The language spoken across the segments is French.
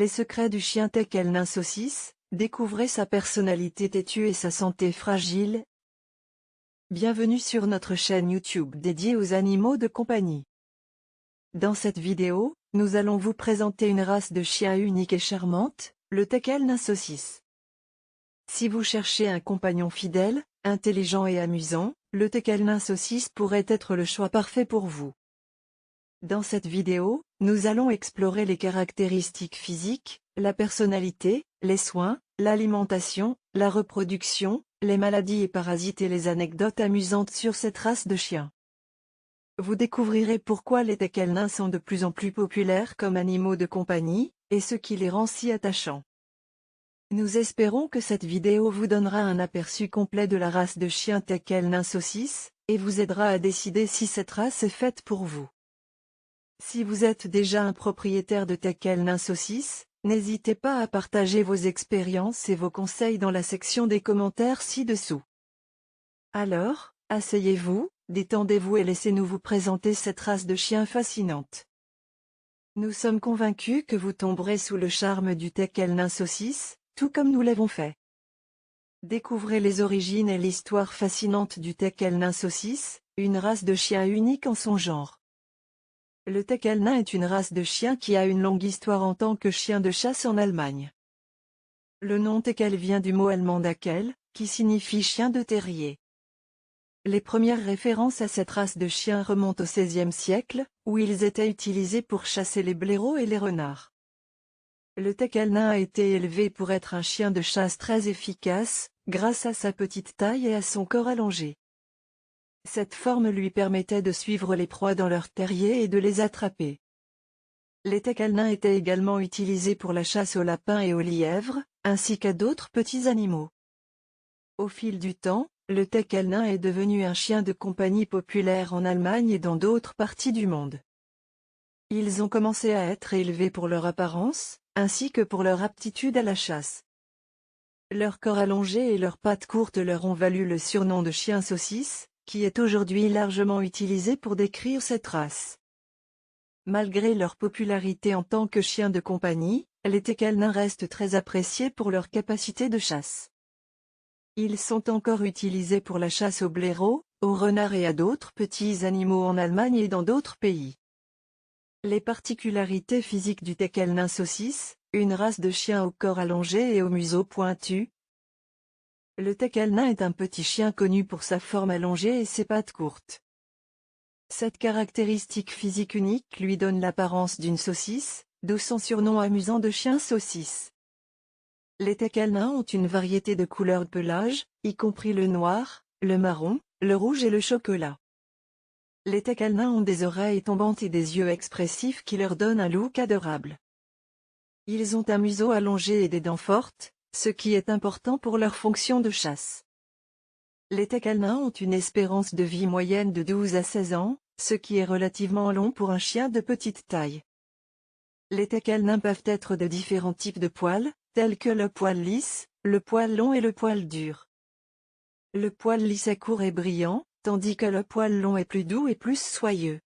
Les secrets du chien Teckel Nain Saucisse, découvrez sa personnalité têtue et sa santé fragile. Bienvenue sur notre chaîne YouTube dédiée aux animaux de compagnie. Dans cette vidéo, nous allons vous présenter une race de chien unique et charmante, le Teckel Nain Saucisse. Si vous cherchez un compagnon fidèle, intelligent et amusant, le Teckel Nain Saucisse pourrait être le choix parfait pour vous. Dans cette vidéo, nous allons explorer les caractéristiques physiques, la personnalité, les soins, l'alimentation, la reproduction, les maladies et parasites et les anecdotes amusantes sur cette race de chien. Vous découvrirez pourquoi les Teckel nains sont de plus en plus populaires comme animaux de compagnie, et ce qui les rend si attachants. Nous espérons que cette vidéo vous donnera un aperçu complet de la race de chien Teckel Nain Saucisse, et vous aidera à décider si cette race est faite pour vous. Si vous êtes déjà un propriétaire de Teckel Nain Saucisse, n'hésitez pas à partager vos expériences et vos conseils dans la section des commentaires ci-dessous. Alors, asseyez-vous, détendez-vous et laissez-nous vous présenter cette race de chien fascinante. Nous sommes convaincus que vous tomberez sous le charme du Teckel Nain Saucisse, tout comme nous l'avons fait. Découvrez les origines et l'histoire fascinante du Teckel Nain Saucisse, une race de chien unique en son genre. Le Teckel Nain est une race de chien qui a une longue histoire en tant que chien de chasse en Allemagne. Le nom Teckel vient du mot allemand Dackel, qui signifie chien de terrier. Les premières références à cette race de chiens remontent au XVIe siècle, où ils étaient utilisés pour chasser les blaireaux et les renards. Le Teckel Nain a été élevé pour être un chien de chasse très efficace, grâce à sa petite taille et à son corps allongé. Cette forme lui permettait de suivre les proies dans leur terrier et de les attraper. Les Teckel nains étaient également utilisés pour la chasse aux lapins et aux lièvres, ainsi qu'à d'autres petits animaux. Au fil du temps, le Teckel nain est devenu un chien de compagnie populaire en Allemagne et dans d'autres parties du monde. Ils ont commencé à être élevés pour leur apparence, ainsi que pour leur aptitude à la chasse. Leur corps allongé et leurs pattes courtes leur ont valu le surnom de chien saucisse, qui est aujourd'hui largement utilisé pour décrire cette race. Malgré leur popularité en tant que chien de compagnie, les Teckel nains restent très appréciés pour leur capacité de chasse. Ils sont encore utilisés pour la chasse aux blaireaux, aux renards et à d'autres petits animaux en Allemagne et dans d'autres pays. Les particularités physiques du Teckel Nain Saucisse, une race de chien au corps allongé et au museau pointu. Le Teckel nain est un petit chien connu pour sa forme allongée et ses pattes courtes. Cette caractéristique physique unique lui donne l'apparence d'une saucisse, d'où son surnom amusant de chien saucisse. Les Teckel nains ont une variété de couleurs de pelage, y compris le noir, le marron, le rouge et le chocolat. Les Teckel nains ont des oreilles tombantes et des yeux expressifs qui leur donnent un look adorable. Ils ont un museau allongé et des dents fortes, ce qui est important pour leur fonction de chasse. Les Teckel nains ont une espérance de vie moyenne de 12 à 16 ans, ce qui est relativement long pour un chien de petite taille. Les Teckel nains peuvent être de différents types de poils, tels que le poil lisse, le poil long et le poil dur. Le poil lisse est court et brillant, tandis que le poil long est plus doux et plus soyeux.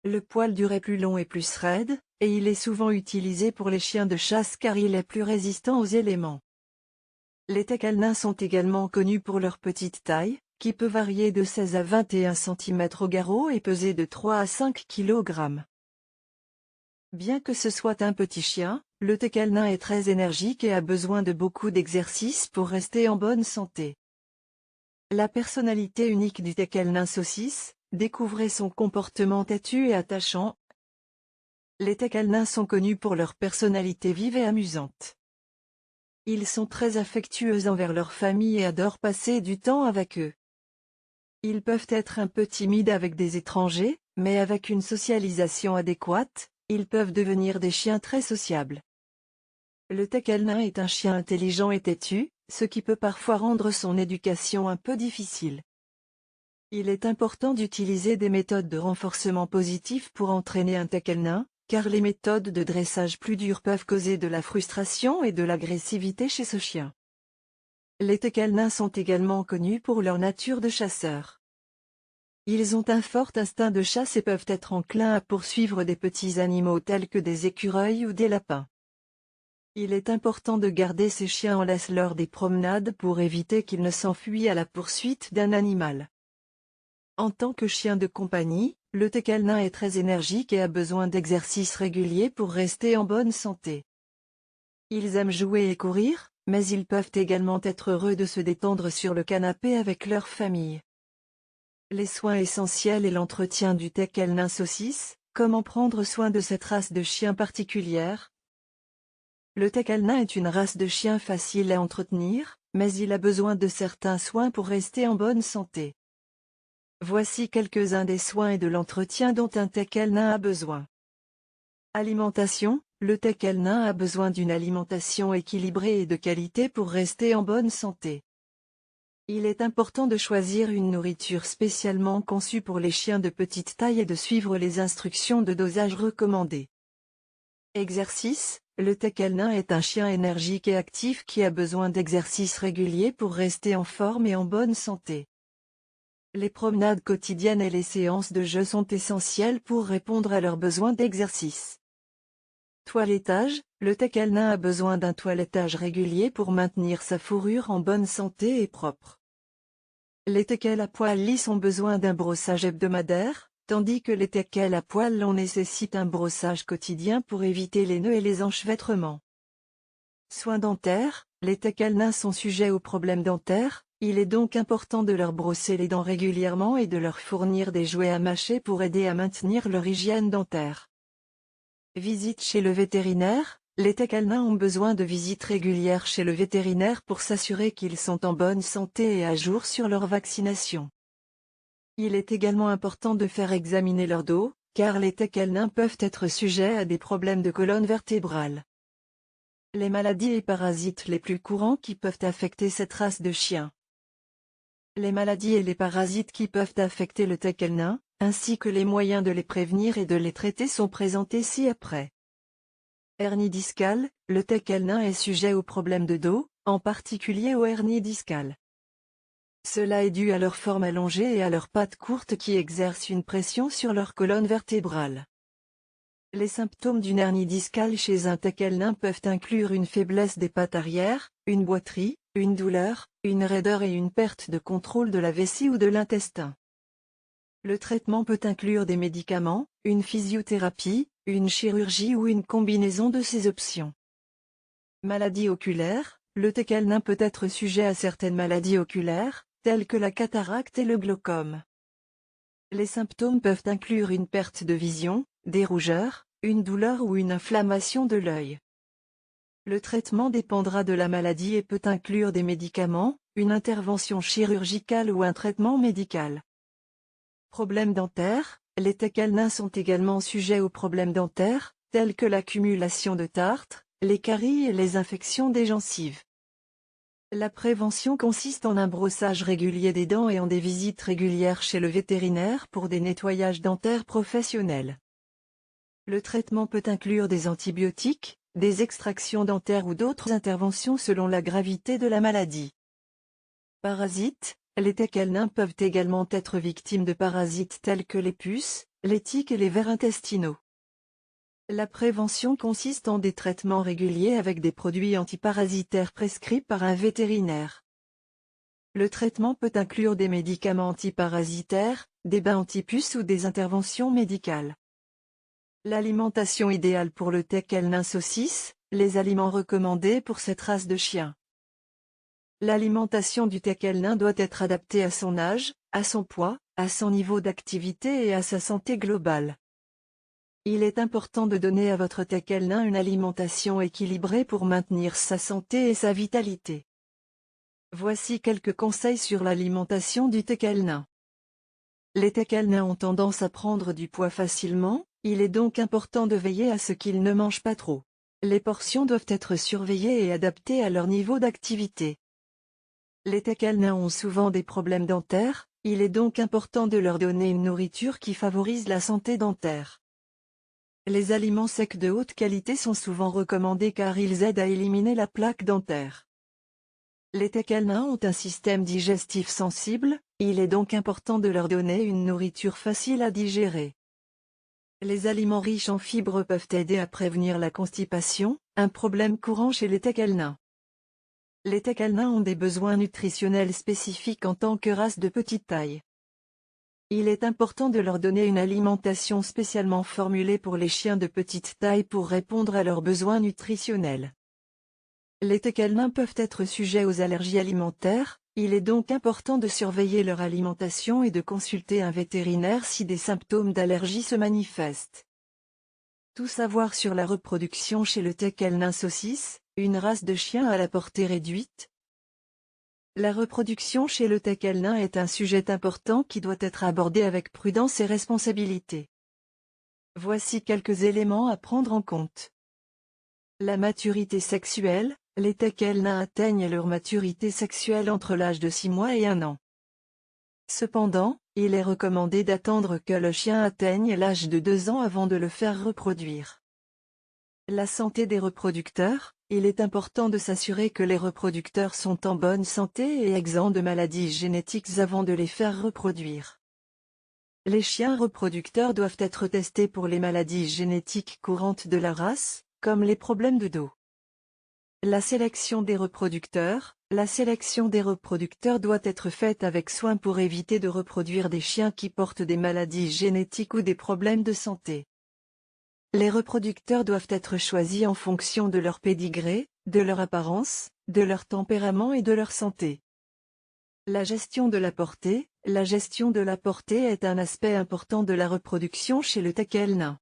Le poil dur est plus long et plus raide, et il est souvent utilisé pour les chiens de chasse car il est plus résistant aux éléments. Les Teckel nains sont également connus pour leur petite taille, qui peut varier de 16 à 21 cm au garrot et peser de 3 à 5 kg. Bien que ce soit un petit chien, le Teckel nain est très énergique et a besoin de beaucoup d'exercice pour rester en bonne santé. La personnalité unique du Teckel Nain Saucisse, découvrez son comportement têtu et attachant. Les Teckel nains sont connus pour leur personnalité vive et amusante. Ils sont très affectueux envers leur famille et adorent passer du temps avec eux. Ils peuvent être un peu timides avec des étrangers, mais avec une socialisation adéquate, ils peuvent devenir des chiens très sociables. Le Teckel nain est un chien intelligent et têtu, ce qui peut parfois rendre son éducation un peu difficile. Il est important d'utiliser des méthodes de renforcement positif pour entraîner un Teckel nain, car les méthodes de dressage plus dures peuvent causer de la frustration et de l'agressivité chez ce chien. Les Teckel nains sont également connus pour leur nature de chasseurs. Ils ont un fort instinct de chasse et peuvent être enclins à poursuivre des petits animaux tels que des écureuils ou des lapins. Il est important de garder ces chiens en laisse lors des promenades pour éviter qu'ils ne s'enfuient à la poursuite d'un animal. En tant que chien de compagnie, le teckel nain est très énergique et a besoin d'exercices réguliers pour rester en bonne santé. Ils aiment jouer et courir, mais ils peuvent également être heureux de se détendre sur le canapé avec leur famille. Les soins essentiels et l'entretien du teckel nain saucisse. Comment prendre soin de cette race de chien particulière? Le teckel nain est une race de chien facile à entretenir, mais il a besoin de certains soins pour rester en bonne santé. Voici quelques-uns des soins et de l'entretien dont un teckel nain a besoin. Alimentation. Le teckel nain a besoin d'une alimentation équilibrée et de qualité pour rester en bonne santé. Il est important de choisir une nourriture spécialement conçue pour les chiens de petite taille et de suivre les instructions de dosage recommandées. Exercice. Le teckel nain est un chien énergique et actif qui a besoin d'exercices réguliers pour rester en forme et en bonne santé. Les promenades quotidiennes et les séances de jeu sont essentielles pour répondre à leurs besoins d'exercice. Toilettage. Le teckel nain a besoin d'un toilettage régulier pour maintenir sa fourrure en bonne santé et propre. Les teckels à poil lisses ont besoin d'un brossage hebdomadaire, tandis que les teckels à poil longs nécessitent un brossage quotidien pour éviter les nœuds et les enchevêtrements. Soins dentaires. Les teckels nains sont sujets aux problèmes dentaires, il est donc important de leur brosser les dents régulièrement et de leur fournir des jouets à mâcher pour aider à maintenir leur hygiène dentaire. Visite chez le vétérinaire. Les teckels nains ont besoin de visites régulières chez le vétérinaire pour s'assurer qu'ils sont en bonne santé et à jour sur leur vaccination. Il est également important de faire examiner leur dos, car les teckels nains peuvent être sujets à des problèmes de colonne vertébrale. Les maladies et parasites les plus courants qui peuvent affecter cette race de chiens. Les maladies et les parasites qui peuvent affecter le teckel nain, ainsi que les moyens de les prévenir et de les traiter sont présentés ci-après. Hernie discale. Le teckel nain est sujet aux problèmes de dos, en particulier aux hernies discales. Cela est dû à leur forme allongée et à leurs pattes courtes qui exercent une pression sur leur colonne vertébrale. Les symptômes d'une hernie discale chez un teckel nain peuvent inclure une faiblesse des pattes arrière, une boiterie, une douleur, une raideur et une perte de contrôle de la vessie ou de l'intestin. Le traitement peut inclure des médicaments, une physiothérapie, une chirurgie ou une combinaison de ces options. Maladies oculaires. Le teckel nain peut être sujet à certaines maladies oculaires, telles que la cataracte et le glaucome. Les symptômes peuvent inclure une perte de vision, des rougeurs, une douleur ou une inflammation de l'œil. Le traitement dépendra de la maladie et peut inclure des médicaments, une intervention chirurgicale ou un traitement médical. Problèmes dentaires. Les teckels nains sont également sujets aux problèmes dentaires, tels que l'accumulation de tartre, les caries et les infections des gencives. La prévention consiste en un brossage régulier des dents et en des visites régulières chez le vétérinaire pour des nettoyages dentaires professionnels. Le traitement peut inclure des antibiotiques, des extractions dentaires ou d'autres interventions selon la gravité de la maladie. Parasites. Les teckels nains peuvent également être victimes de parasites tels que les puces, les tiques et les vers intestinaux. La prévention consiste en des traitements réguliers avec des produits antiparasitaires prescrits par un vétérinaire. Le traitement peut inclure des médicaments antiparasitaires, des bains antipuces ou des interventions médicales. L'alimentation idéale pour le teckel nain saucisse. Les aliments recommandés pour cette race de chien. L'alimentation du teckel nain doit être adaptée à son âge, à son poids, à son niveau d'activité et à sa santé globale. Il est important de donner à votre teckel nain une alimentation équilibrée pour maintenir sa santé et sa vitalité. Voici quelques conseils sur l'alimentation du teckel nain. Les teckels nains ont tendance à prendre du poids facilement, il est donc important de veiller à ce qu'ils ne mangent pas trop. Les portions doivent être surveillées et adaptées à leur niveau d'activité. Les teckels nains ont souvent des problèmes dentaires, il est donc important de leur donner une nourriture qui favorise la santé dentaire. Les aliments secs de haute qualité sont souvent recommandés car ils aident à éliminer la plaque dentaire. Les teckels nains ont un système digestif sensible, il est donc important de leur donner une nourriture facile à digérer. Les aliments riches en fibres peuvent aider à prévenir la constipation, un problème courant chez les teckels nains. Les teckels nains ont des besoins nutritionnels spécifiques en tant que race de petite taille. Il est important de leur donner une alimentation spécialement formulée pour les chiens de petite taille pour répondre à leurs besoins nutritionnels. Les teckels nains peuvent être sujets aux allergies alimentaires, il est donc important de surveiller leur alimentation et de consulter un vétérinaire si des symptômes d'allergie se manifestent. Tout savoir sur la reproduction chez le teckel nain saucisse, une race de chien à la portée réduite. La reproduction chez le teckel nain est un sujet important qui doit être abordé avec prudence et responsabilité. Voici quelques éléments à prendre en compte. La maturité sexuelle, les teckels nains atteignent leur maturité sexuelle entre l'âge de 6 mois et 1 an. Cependant, il est recommandé d'attendre que le chien atteigne l'âge de 2 ans avant de le faire reproduire. La santé des reproducteurs, il est important de s'assurer que les reproducteurs sont en bonne santé et exempts de maladies génétiques avant de les faire reproduire. Les chiens reproducteurs doivent être testés pour les maladies génétiques courantes de la race, comme les problèmes de dos. La sélection des reproducteurs doit être faite avec soin pour éviter de reproduire des chiens qui portent des maladies génétiques ou des problèmes de santé. Les reproducteurs doivent être choisis en fonction de leur pédigré, de leur apparence, de leur tempérament et de leur santé. La gestion de la portée est un aspect important de la reproduction chez le teckel nain.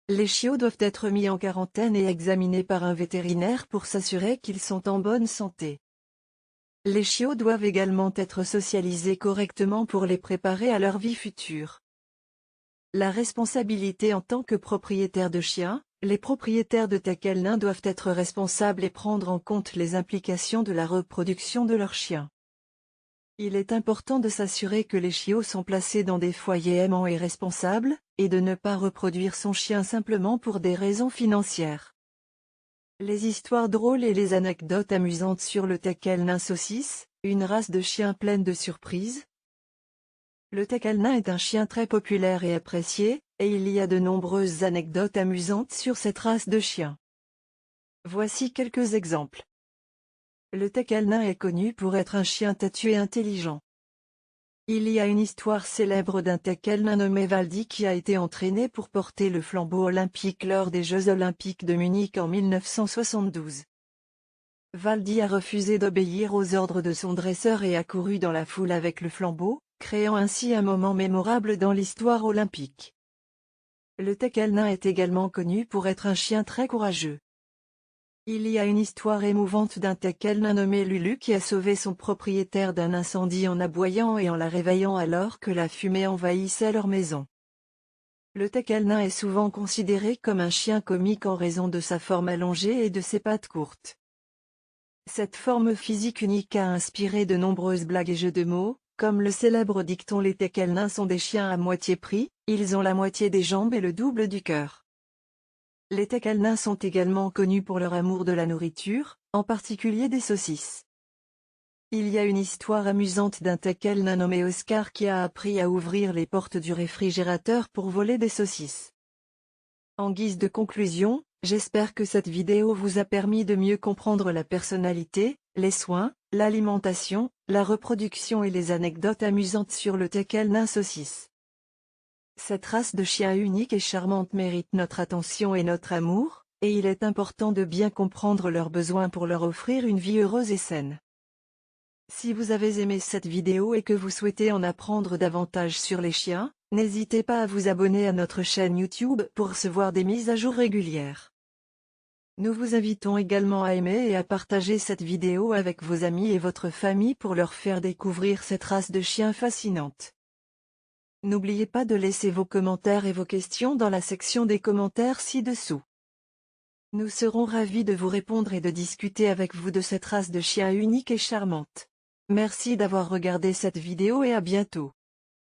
Les chiots doivent être mis en quarantaine et examinés par un vétérinaire pour s'assurer qu'ils sont en bonne santé. Les chiots doivent également être socialisés correctement pour les préparer à leur vie future. La responsabilité en tant que propriétaire de chiens, les propriétaires de teckel nain doivent être responsables et prendre en compte les implications de la reproduction de leurs chiens. Il est important de s'assurer que les chiots sont placés dans des foyers aimants et responsables, et de ne pas reproduire son chien simplement pour des raisons financières. Les histoires drôles et les anecdotes amusantes sur le teckel nain saucisse, une race de chiens pleine de surprises. Le teckel nain est un chien très populaire et apprécié, et il y a de nombreuses anecdotes amusantes sur cette race de chien. Voici quelques exemples. Le teckel nain est connu pour être un chien têtu et intelligent. Il y a une histoire célèbre d'un teckel nain nommé Valdi qui a été entraîné pour porter le flambeau olympique lors des Jeux olympiques de Munich en 1972. Valdi a refusé d'obéir aux ordres de son dresseur et a couru dans la foule avec le flambeau, créant ainsi un moment mémorable dans l'histoire olympique. Le teckel nain est également connu pour être un chien très courageux. Il y a une histoire émouvante d'un teckel nain nommé Lulu qui a sauvé son propriétaire d'un incendie en aboyant et en la réveillant alors que la fumée envahissait leur maison. Le teckel nain est souvent considéré comme un chien comique en raison de sa forme allongée et de ses pattes courtes. Cette forme physique unique a inspiré de nombreuses blagues et jeux de mots, comme le célèbre dicton « Les teckel nains sont des chiens à moitié prix, ils ont la moitié des jambes et le double du cœur ». Les teckel nains sont également connus pour leur amour de la nourriture, en particulier des saucisses. Il y a une histoire amusante d'un teckel nain nommé Oscar qui a appris à ouvrir les portes du réfrigérateur pour voler des saucisses. En guise de conclusion, j'espère que cette vidéo vous a permis de mieux comprendre la personnalité, les soins, l'alimentation, la reproduction et les anecdotes amusantes sur le teckel nain saucisse. Cette race de chien unique et charmante mérite notre attention et notre amour, et il est important de bien comprendre leurs besoins pour leur offrir une vie heureuse et saine. Si vous avez aimé cette vidéo et que vous souhaitez en apprendre davantage sur les chiens, n'hésitez pas à vous abonner à notre chaîne YouTube pour recevoir des mises à jour régulières. Nous vous invitons également à aimer et à partager cette vidéo avec vos amis et votre famille pour leur faire découvrir cette race de chiens fascinante. N'oubliez pas de laisser vos commentaires et vos questions dans la section des commentaires ci-dessous. Nous serons ravis de vous répondre et de discuter avec vous de cette race de chiens unique et charmante. Merci d'avoir regardé cette vidéo et à bientôt.